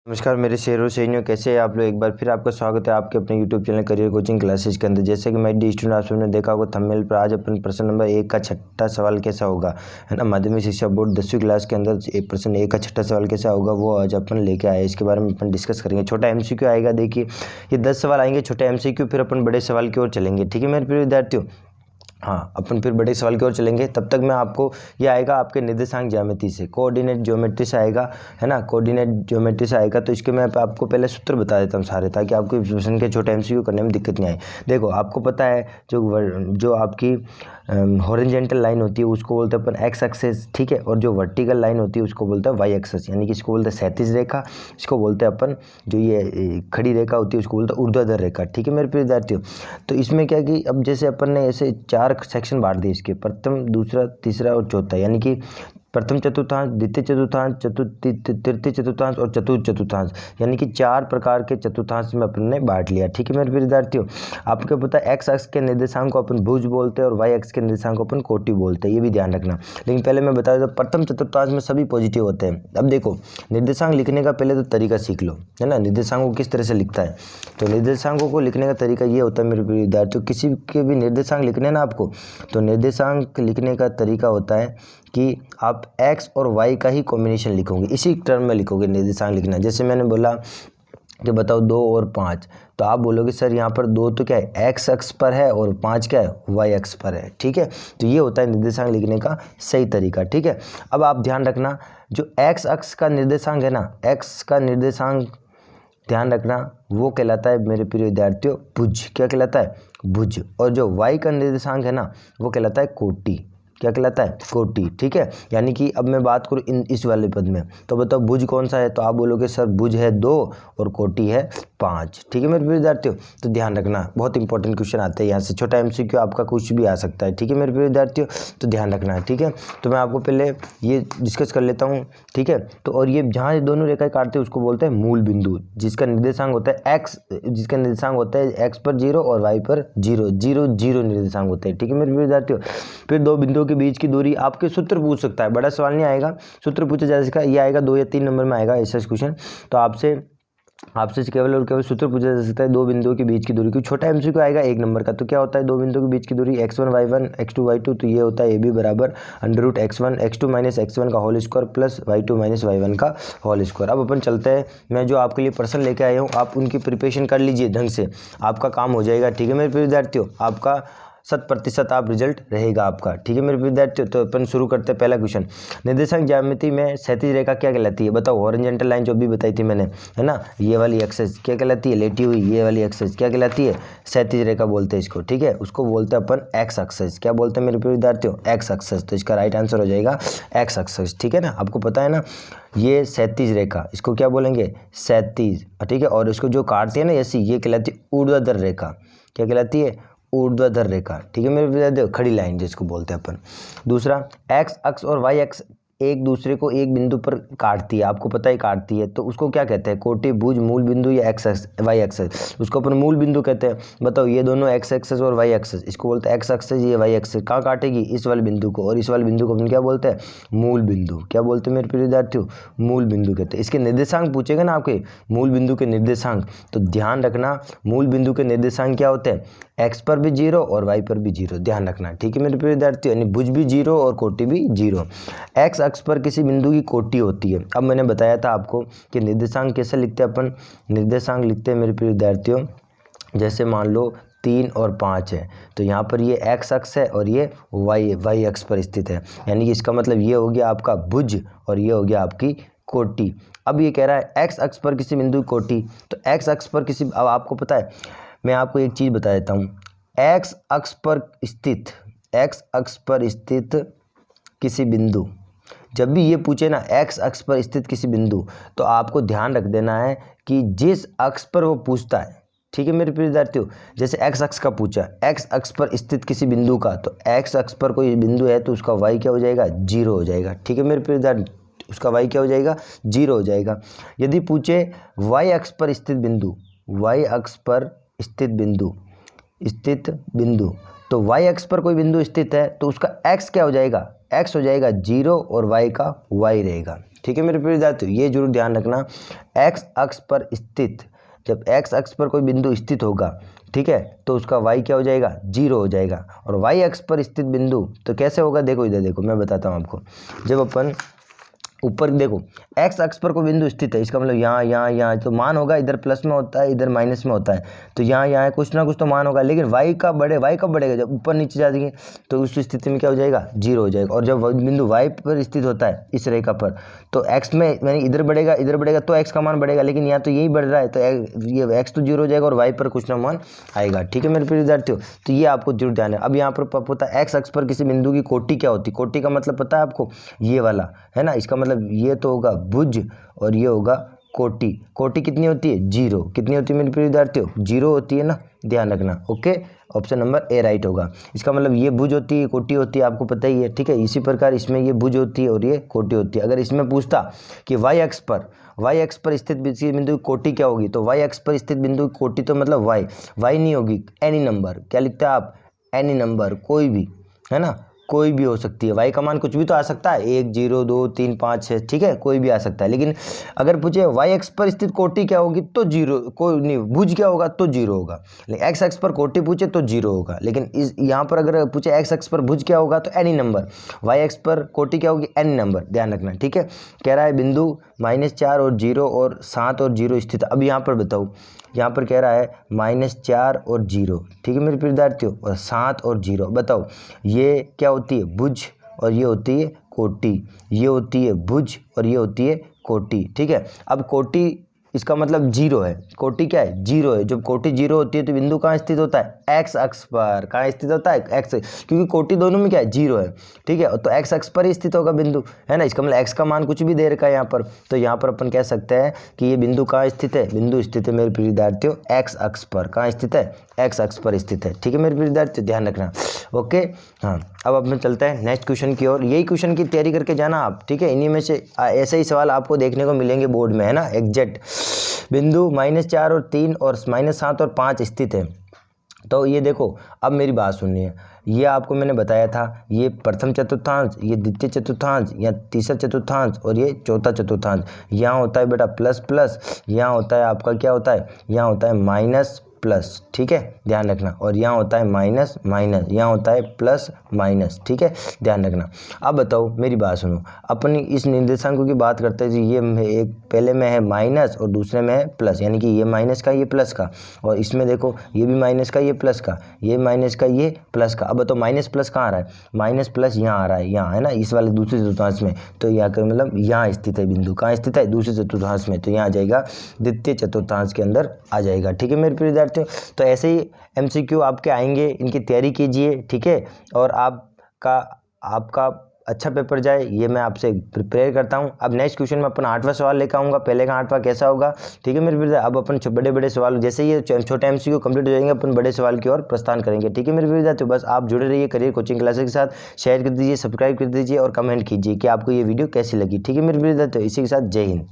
नमस्कार मेरे शेरों सैनियों, कैसे हैं आप लोग। एक बार फिर आपका स्वागत है आपके अपने YouTube channel career coaching classes के अंदर। जैसे कि मैं डी स्टूडेंट आप सबने देखा होगा थंबनेल पर, आज अपन प्रश्न नंबर 1 का छठा सवाल कैसा होगा, है ना। माध्यमिक शिक्षा बोर्ड 10वीं क्लास के अंदर प्रश्न 1 का छठा सवाल कैसा होगा वो आज अपन लेके आए। इसके बारे में अपन डिस्कस करेंगे। छोटा MCQ आएगा, देखिए ये 10 सवाल आएंगे छोटे MCQ, फिर अपन बड़े सवाल की ओर चलेंगे। ठीक है मेरे प्रिय विद्यार्थियों। हाँ, अपन फिर बड़े सवाल की ओर चलेंगे। तब तक मैं आपको ये आएगा आपके निर्देशांक ज्यामिति से, कोऑर्डिनेट ज्योमेट्री से आएगा, है ना। कोऑर्डिनेट ज्योमेट्री से आएगा तो इसके मैं आपको पहले सूत्र बता देता हूँ सारे, ताकि आपको इस प्रश्न के छोटे MCQ करने में दिक्कत नहीं आए। देखो, आपको पता है जो आपकी हॉरिजॉन्टल लाइन होती है उसको बोलते हैं अपन एक्स एक्सिस, ठीक है। और जो वर्टिकल लाइन होती है उसको बोलते हैं वाई एक्सिस, यानी कि इसको बोलते हैं क्षैतिज रेखा। इसको बोलते हैं अपन, जो ये खड़ी रेखा होती है उसको बोलते हैं ऊर्ध्वाधर रेखा। ठीक है मेरे प्रिय विद्यार्थियों। तो इसमें क्या कि अब जैसे अपन ने ऐसे 4 सेक्शन बांट दिए इसके, प्रथम, दूसरा, तीसरा और चौथा, यानी कि प्रथम चतुर्थांश, द्वितीय चतुर्थांश, तृतीय चतुर्थांश और चतुर्थ चतुर्थांश, यानी कि 4 प्रकार के चतुर्थांश में अपन ने बांट लिया। ठीक है मेरे विद्यार्थियों। आपको पता है एक्स अक्ष के निर्देशांक को अपन भुज बोलते हैं और वाई अक्ष के निर्देशांक को अपन कोटि बोलते हैं, ये भी ध्यान रखना। लेकिन पहले मैं बता देता हूँ, प्रथम चतुर्थांश में सभी पॉजिटिव होते हैं। अब देखो, निर्देशांक लिखने का पहले तो तरीका सीख लो, है ना। निर्देशांक को किस तरह से लिखता है, तो निर्देशांकों को लिखने का तरीका ये होता है मेरे विद्यार्थियों, किसी के भी निर्देशांक लिखने ना आपको, तो निर्देशांक लिखने का तरीका होता है कि आप x और y का ही कॉम्बिनेशन लिखोगे, इसी टर्म में लिखोगे निर्देशांक लिखना। जैसे मैंने बोला कि बताओ 2 और 5, तो आप बोलोगे सर यहाँ पर 2 तो क्या है x अक्ष पर है और 5 क्या है y अक्ष पर है। ठीक है, तो ये होता है निर्देशांक लिखने का सही तरीका। ठीक है, अब आप ध्यान रखना, जो x अक्ष का निर्देशांक है ना, x का निर्देशांक ध्यान रखना, वो कहलाता है मेरे प्रिय विद्यार्थियों भुज। क्या कहलाता है? भुज। और जो y का निर्देशांक है ना, वो कहलाता है कोटि। क्या कहलाता है? कोटि। ठीक है, यानी कि अब मैं बात करूँ इस वाले पद में, तो बताओ भुज कौन सा है, तो आप बोलोगे सर भुज है 2 और कोटि है 5। ठीक है मेरे विद्यार्थियों, तो ध्यान रखना, बहुत इंपॉर्टेंट क्वेश्चन आते हैं यहाँ से। छोटा MCQ आपका कुछ भी आ सकता है। ठीक है मेरे विद्यार्थियों, तो ध्यान रखना है। ठीक है, तो मैं आपको पहले ये डिस्कस कर लेता हूँ। ठीक है, तो और ये जहाँ ये दोनों रेखाएं काटते हैं उसको बोलते हैं मूल बिंदु, जिसका निर्देशांक होता है एक्स, जिसका निर्देशांक होता है एक्स पर 0 और वाई पर 0, 0, 0 निर्देशांक होते हैं। ठीक है मेरे विद्यार्थियों। फिर दो बिंदुओं के बीच की दूरी, आपके सूत्र पूछ सकता है, बड़ा सवाल नहीं आएगा, सूत्र पूछा जा सकता है। ये आएगा 2 या 3 नंबर में आएगा ऐसा क्वेश्चन, तो आपसे केवल और केवल सूत्र पूछा जा सकता है दो बिंदुओं के बीच की दूरी की। छोटा MCQ आएगा 1 नंबर का, तो क्या होता है दो बिंदुओं के बीच की दूरी x1 y1 x2 y2, तो ये होता है AB बराबर √x1 x2 माइनस x1 का whole square plus y2 minus y1 का होल स्क्वायर। अब अपन चलते हैं, मैं जो आपके लिए प्रश्न लेके आया हूँ आप उनकी प्रिपरेशन कर लीजिए ढंग से, आपका काम हो जाएगा। ठीक है मेरे विद्यार्थियों, आपका 100% आप रिजल्ट रहेगा आपका। ठीक है मेरे विद्यार्थियों, तो अपन शुरू करते हैं। पहला क्वेश्चन, निर्देशांक ज्यामिति में क्षैतिज रेखा क्या कहलाती है? बताओ, हॉरिजॉन्टल लाइन जो भी बताई थी मैंने, है ना, ये वाली एक्सिस क्या कहलाती है? लेटी हुई ये वाली एक्सिस क्या कहलाती है? क्षैतिज रेखा बोलते हैं इसको। ठीक है, उसको बोलते हैं अपन एक्स एक्सिस। क्या बोलते हैं मेरे विद्यार्थियों? X axis. तो इसका राइट आंसर हो जाएगा एक्स एक्सिस। ठीक है ना, आपको पता है ना, ये क्षैतिज रेखा, इसको क्या बोलेंगे? क्षैतिज। ठीक है, और इसको जो काटते हैं ना ऐसी, ये कहलाती है ऊर्ध्वाधर रेखा। क्या कहलाती है? ऊर्ध्वाधर रेखा। ठीक है मेरे विद्यार्थियों, खड़ी लाइन जिसको बोलते हैं अपन। दूसरा, एक्स अक्ष और वाई अक्ष एक दूसरे को एक बिंदु पर काटती है, आपको पता ही काटती है, तो उसको क्या कहते हैं? कोटि, भुज, मूल बिंदु या एक्स एक्स वाई एक्सिस, उसको अपन मूल बिंदु कहते हैं। बताओ, ये दोनों एक्स एक्सिस और वाई एक्सिस, इसको बोलते हैं एक्स एक्सिस, ये वाई एक्सिस, कहाँ काटेगी? इस वाले बिंदु को, और इस वाले बिंदु को अपन क्या बोलते हैं? मूल बिंदु। क्या बोलते हैं मेरे प्रिय विद्यार्थियों? मूल बिंदु कहते हैं। इसके निर्देशांक पूछेगा ना आपके, मूल बिंदु के निर्देशांक, तो ध्यान रखना मूल बिंदु के निर्देशांक क्या होते हैं? एक्स पर भी 0 और वाई पर भी 0, ध्यान रखना। ठीक है मेरे प्रिय विद्यार्थियों, यानी भुज भी 0 और कोटि भी 0। एक्स अक्ष पर किसी बिंदु की कोटि होती है। अब मैंने बताया था आपको कि निर्देशांक कैसे लिखते हैं अपन, निर्देशांक लिखते हैं मेरे प्रिय विद्यार्थियों, जैसे मान लो 3 और 5 है, तो यहाँ पर ये एक्स अक्ष है और ये वाई अक्ष पर स्थित है, यानी कि इसका मतलब ये हो गया आपका भुज और ये हो गया आपकी कोटि। अब ये कह रहा है एक्स अक्ष पर किसी बिंदु की कोटि, तो एक्स अक्ष पर किसी, अब आपको पता है, मैं आपको एक चीज़ बता देता हूँ, एक्स अक्ष पर स्थित किसी बिंदु, जब भी ये पूछे ना एक्स अक्ष पर स्थित किसी बिंदु, तो आपको ध्यान रख देना है कि जिस अक्ष पर वो पूछता है। ठीक है मेरे प्रिय विद्यार्थियों, जैसे एक्स अक्ष का पूछा, एक्स अक्ष पर स्थित किसी बिंदु का, तो एक्स अक्ष पर कोई बिंदु है तो उसका वाई क्या हो जाएगा? 0 हो जाएगा। ठीक है मेरे प्रिय विद्यार्थी, उसका वाई क्या हो जाएगा? 0 हो जाएगा। यदि पूछे वाई अक्ष पर स्थित बिंदु, वाई अक्ष पर स्थित बिंदु, तो वाई अक्ष पर कोई बिंदु स्थित है तो उसका एक्स क्या हो जाएगा? x हो जाएगा 0 और y का y रहेगा। ठीक है मेरे प्रिय विद्यार्थियों, ये जरूर ध्यान रखना। x अक्ष पर स्थित, जब x अक्ष पर कोई बिंदु स्थित होगा, ठीक है, तो उसका y क्या हो जाएगा, 0 हो जाएगा। और y अक्ष पर स्थित बिंदु तो कैसे होगा, देखो इधर देखो, मैं बताता हूँ आपको। जब अपन ऊपर देखो x अक्ष पर कोई बिंदु स्थित है, इसका मतलब यहाँ तो मान होगा, इधर प्लस में होता है इधर माइनस में होता है, तो यहाँ कुछ ना कुछ तो मान होगा। लेकिन y कब बढ़ेगा, जब ऊपर नीचे जाएंगे तो उस स्थिति में क्या हो जाएगा, 0 हो जाएगा। और जब बिंदु y पर स्थित होता है इस रेखा पर, तो x में यानी इधर बढ़ेगा तो x का मान बढ़ेगा, लेकिन यहाँ तो यही बढ़ रहा है तो ये x तो 0 हो जाएगा और y पर कुछ ना मान आएगा। ठीक है मेरे प्रिय विद्यार्थियों, तो ये आपको जरूर ध्यान है। अब यहाँ पर पता है x अक्ष पर किसी बिंदु की कोटि क्या होती है, कोटि का मतलब पता है आपको, ये वाला है ना, इसका मतलब ये तो होगा भुज और ये होगा कोटि। कोटि कितनी होती है, 0। कितनी होती है मेरे प्रिय विद्यार्थियों, 0 होती है ना, ध्यान रखना। Okay, option number A right होगा। इसका मतलब ये भुज होती है, कोटि होती है, आपको पता ही है। ठीक है, इसी प्रकार इसमें ये भुज होती है और ये कोटि होती है। अगर इसमें पूछता कि y अक्ष पर स्थित बिंदु की कोटि क्या होगी, तो y अक्ष पर स्थित बिंदु की कोटि तो मतलब y नहीं होगी, एनी नंबर। क्या लिखता है आप, एनी नंबर, कोई भी, है ना, कोई भी हो सकती है। y का मान कुछ भी तो आ सकता है, 1 0 2 3 5 6, ठीक है, कोई भी आ सकता है। लेकिन अगर पूछे y अक्ष पर स्थित कोटि क्या होगी तो 0, कोई नहीं, भुज क्या होगा तो 0 होगा। लेकिन x अक्ष पर कोटि पूछे तो 0 होगा। लेकिन इस यहाँ पर अगर पूछे x अक्ष पर भुज क्या होगा तो एनी नंबर, y अक्ष पर कोटि क्या होगी, एनी नंबर, ध्यान रखना। ठीक है, कह रहा है बिंदु -4 और 0 और 7 और 0 स्थित। अब यहाँ पर बताओ, यहाँ पर कह रहा है -4 और 0, ठीक है मेरे प्रिय विद्यार्थियों, और 7 और 0। बताओ ये क्या होती है, भुज, और ये होती है कोटि। ये होती है भुज और ये होती है कोटि। ठीक है, अब कोटि इसका मतलब 0 है, कोटि क्या है, 0 है। जब कोटि 0 होती है तो बिंदु कहाँ स्थित होता है, x अक्ष पर। कहाँ स्थित होता है, x, क्योंकि कोटि दोनों में क्या है, 0 है। ठीक है, तो x अक्ष पर ही स्थित होगा बिंदु, है ना। इसका मतलब x का मान कुछ भी दे रखा है यहाँ पर, तो यहाँ पर अपन कह सकते हैं कि ये बिंदु कहाँ स्थित है, बिंदु स्थित है मेरे प्रिय विद्यार्थियों x अक्ष पर। कहाँ स्थित है, x अक्ष पर स्थित है। ठीक है मेरे प्रिय विद्यार्थियों, ध्यान रखना। ओके, हाँ, अब अपन चलते हैं नेक्स्ट क्वेश्चन की ओर। यही क्वेश्चन की तैयारी करके जाना आप, ठीक है। इन्हीं में से ऐसे ही सवाल आपको देखने को मिलेंगे बोर्ड में, है ना। एग्जैक्ट बिंदु -4 और 3 और -7 और 5 स्थित है। तो ये देखो, अब मेरी बात सुनिए, ये आपको मैंने बताया था, ये प्रथम चतुर्थांश, ये द्वितीय चतुर्थांश, या तीसरा चतुर्थांश और ये चौथा चतुर्थांश। यहाँ होता है बेटा प्लस प्लस, यहाँ होता है आपका क्या होता है, यहाँ होता है माइनस प्लस। ठीक है, ध्यान रखना। और यहाँ होता है माइनस माइनस, यहाँ होता है प्लस माइनस। ठीक है, ध्यान रखना। अब बताओ मेरी बात सुनो, अपनी इस निर्देशांकों की बात करते हैं जी। ये एक पहले में है माइनस और दूसरे में है प्लस, यानी कि ये माइनस का ये प्लस का, और इसमें देखो ये भी माइनस का ये प्लस का, ये माइनस का ये प्लस का। अब बताओ माइनस प्लस कहाँ आ रहा है, माइनस प्लस यहाँ आ रहा है, यहाँ, है ना, इस वाले दूसरे चतुर्थांश में। तो यहाँ का मतलब यहाँ स्थित है बिंदु, कहाँ स्थित है, दूसरे चतुर्थांश में, तो यहाँ आ जाएगा द्वितीय चतुर्थांश के अंदर आ जाएगा। ठीक है मेरे प्रिय विद्यार्थियों, तो ऐसे ही MCQ आपके आएंगे, इनकी तैयारी कीजिए। ठीक है, और आपका अच्छा पेपर जाए, ये मैं आपसे प्रेयर करता हूं। अब नेक्स्ट क्वेश्चन में अपन 8वां सवाल लेकर आऊँगा। पहले का 8वां कैसा होगा, ठीक है मेरे विद्यार्थी। अब अपन बड़े सवाल, जैसे ये छोटे MCQ कंप्लीट हो जाएंगे, अपन बड़े सवाल की ओर प्रस्थान करेंगे। ठीक है मेरे विद्यार्थी, बस आप जुड़े रहिए करियर कोचिंग क्लासेस के साथ। शेयर कर दीजिए, सब्सक्राइब कर दीजिए और कमेंट कीजिए कि आपको ये वीडियो कैसी लगी। ठीक है मेरे विद्यार्थी, इसी के साथ जय हिंद।